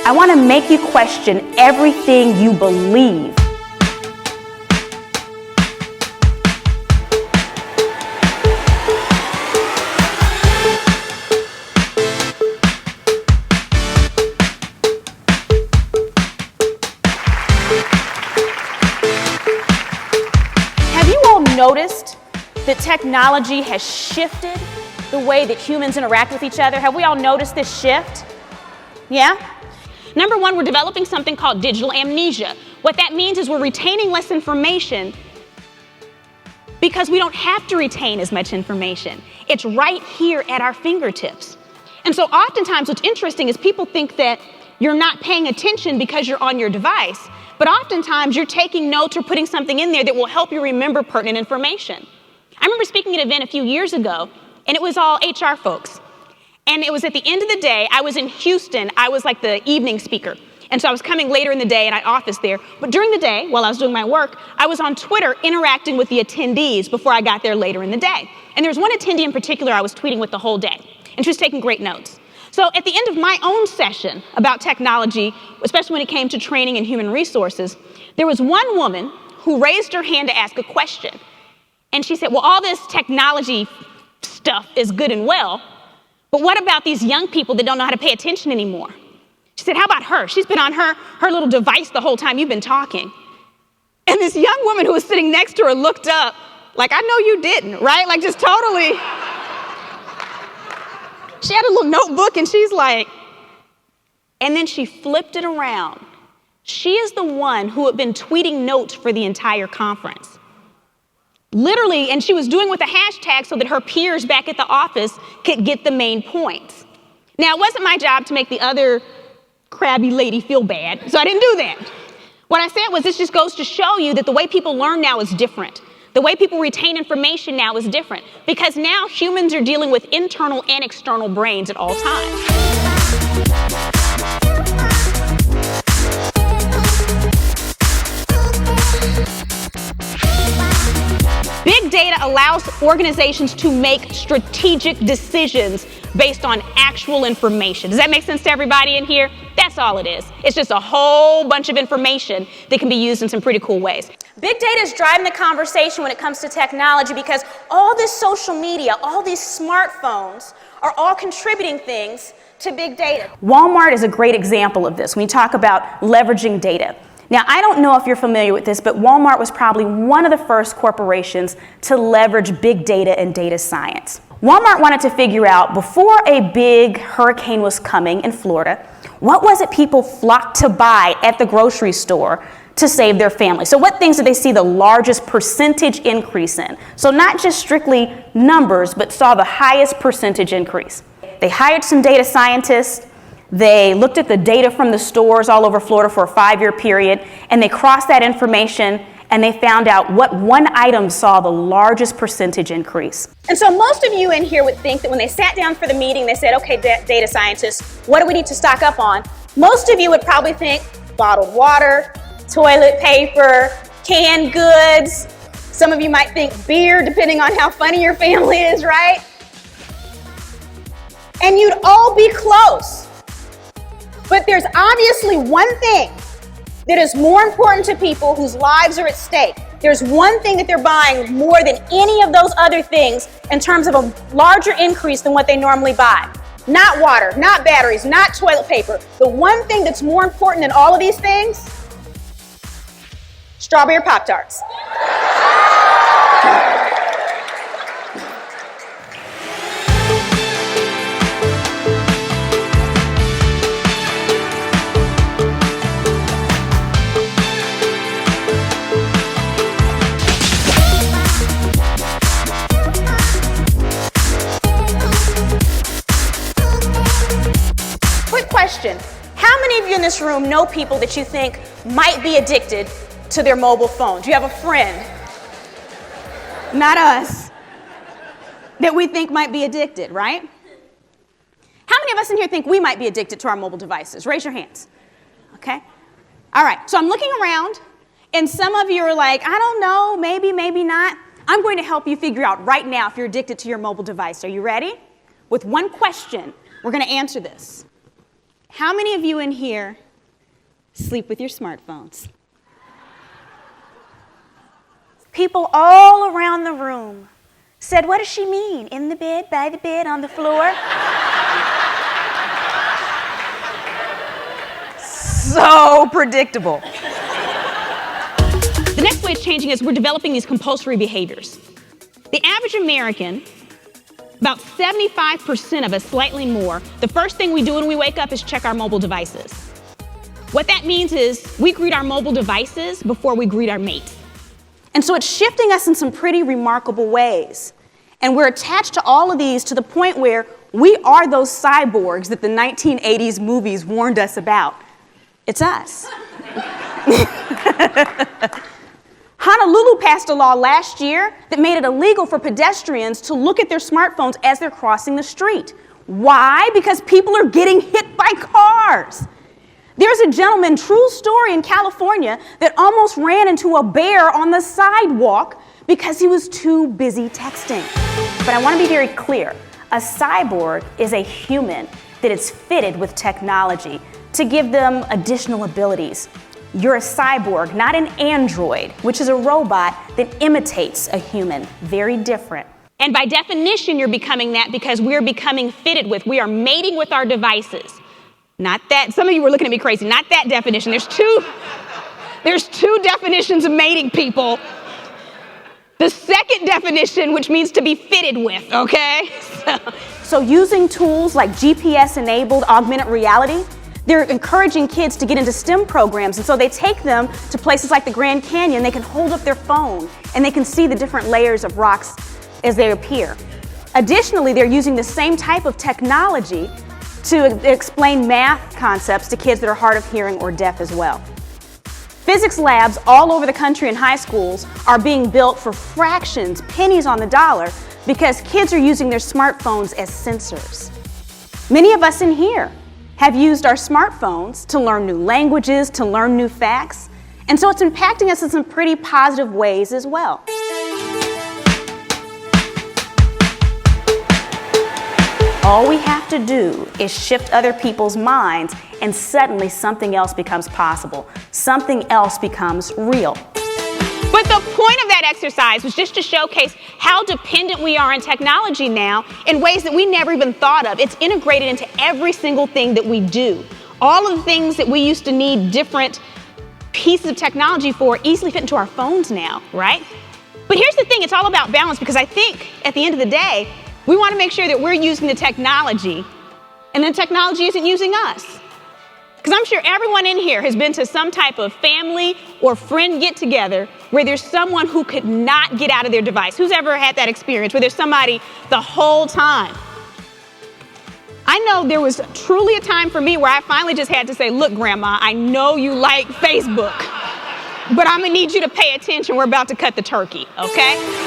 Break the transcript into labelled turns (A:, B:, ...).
A: I want to make you question everything you believe. Have you all noticed that technology has shifted the way that humans interact with each other? Have we all noticed this shift? Yeah? Number one, we're developing something called digital amnesia. What that means is we're retaining less information because we don't have to retain as much information. It's right here at our fingertips. And so oftentimes what's interesting is people think that you're not paying attention because you're on your device, but oftentimes you're taking notes or putting something in there that will help you remember pertinent information. I remember speaking at an event a few years ago, and it was all HR folks. And it was at the end of the day. I was in Houston. I was like the evening speaker. And so I was coming later in the day and I office there. But during the day, while I was doing my work, I was on Twitter interacting with the attendees before I got there later in the day. And there was one attendee in particular I was tweeting with the whole day. And she was taking great notes. So at the end of my own session about technology, especially when it came to training and human resources, there was one woman who raised her hand to ask a question. And she said, well, all this technology stuff is good and well, but what about these young people that don't know how to pay attention anymore? She said, how about her? She's been on her little device the whole time you've been talking. And this young woman who was sitting next to her looked up like, I know you didn't, right? Like just totally. She had a little notebook and she's like, and then she flipped it around. She is the one who had been tweeting notes for the entire conference. Literally, and she was doing with a hashtag so that her peers back at the office could get the main points. Now, it wasn't my job to make the other crabby lady feel bad, so I didn't do that. What I said was this just goes to show you that the way people learn now is different. The way people retain information now is different because now humans are dealing with internal and external brains at all times. Big data allows organizations to make strategic decisions based on actual information. Does that make sense to everybody in here? That's all it is. It's just a whole bunch of information that can be used in some pretty cool ways. Big data is driving the conversation when it comes to technology because all this social media, all these smartphones are all contributing things to big data. Walmart is a great example of this when we talk about leveraging data. Now, I don't know if you're familiar with this, but Walmart was probably one of the first corporations to leverage big data and data science. Walmart wanted to figure out, before a big hurricane was coming in Florida, what was it people flocked to buy at the grocery store to save their family? So what things did they see the largest percentage increase in? So not just strictly numbers, but saw the highest percentage increase. They hired some data scientists. They looked at the data from the stores all over Florida for a 5-year period, and they crossed that information, and they found out what one item saw the largest percentage increase. And so most of you in here would think that when they sat down for the meeting, they said, okay, data scientists, what do we need to stock up on? Most of you would probably think bottled water, toilet paper, canned goods. Some of you might think beer, depending on how funny your family is, right? And you'd all be close. But there's obviously one thing that is more important to people whose lives are at stake. There's one thing that they're buying more than any of those other things in terms of a larger increase than what they normally buy. Not water, not batteries, not toilet paper. The one thing that's more important than all of these things, strawberry Pop-Tarts. Question. How many of you in this room know people that you think might be addicted to their mobile phone? Do you have a friend? Not us. That we think might be addicted, right? How many of us in here think we might be addicted to our mobile devices? Raise your hands. Okay. All right. So I'm looking around, and some of you are like, I don't know, maybe, maybe not. I'm going to help you figure out right now if you're addicted to your mobile device. Are you ready? With one question, we're going to answer this. How many of you in here sleep with your smartphones? People all around the room said, what does she mean? In the bed, by the bed, on the floor? So predictable. The next way it's changing is we're developing these compulsory behaviors. The average American, about 75% of us, slightly more, the first thing we do when we wake up is check our mobile devices. What that means is we greet our mobile devices before we greet our mates. And so it's shifting us in some pretty remarkable ways. And we're attached to all of these to the point where we are those cyborgs that the 1980s movies warned us about. It's us. Honolulu passed a law last year that made it illegal for pedestrians to look at their smartphones as they're crossing the street. Why? Because people are getting hit by cars. There's a gentleman, true story, in California that almost ran into a bear on the sidewalk because he was too busy texting. But I want to be very clear. A cyborg is a human that is fitted with technology to give them additional abilities. You're a cyborg, not an android, which is a robot that imitates a human. Very different. And by definition, you're becoming that because we're becoming fitted with, we are mating with our devices. Not that, some of you were looking at me crazy, not that definition. There's two definitions of mating, people. The second definition, which means to be fitted with, okay? So using tools like GPS-enabled augmented reality, they're encouraging kids to get into STEM programs, and so they take them to places like the Grand Canyon. They can hold up their phone, and they can see the different layers of rocks as they appear. Additionally, they're using the same type of technology to explain math concepts to kids that are hard of hearing or deaf as well. Physics labs all over the country in high schools are being built for fractions, pennies on the dollar, because kids are using their smartphones as sensors. Many of us in here have used our smartphones to learn new languages, to learn new facts, and so it's impacting us in some pretty positive ways as well. All we have to do is shift other people's minds, and suddenly something else becomes possible. Something else becomes real. But the point of that exercise was just to showcase how dependent we are on technology now in ways that we never even thought of. It's integrated into every single thing that we do. All of the things that we used to need different pieces of technology for easily fit into our phones now, right? But here's the thing, it's all about balance, because I think at the end of the day, we want to make sure that we're using the technology and the technology isn't using us. Because I'm sure everyone in here has been to some type of family or friend get-together where there's someone who could not get out of their device. Who's ever had that experience where there's somebody the whole time? I know there was truly a time for me where I finally just had to say, look, Grandma, I know you like Facebook, but I'm going to need you to pay attention. We're about to cut the turkey, okay?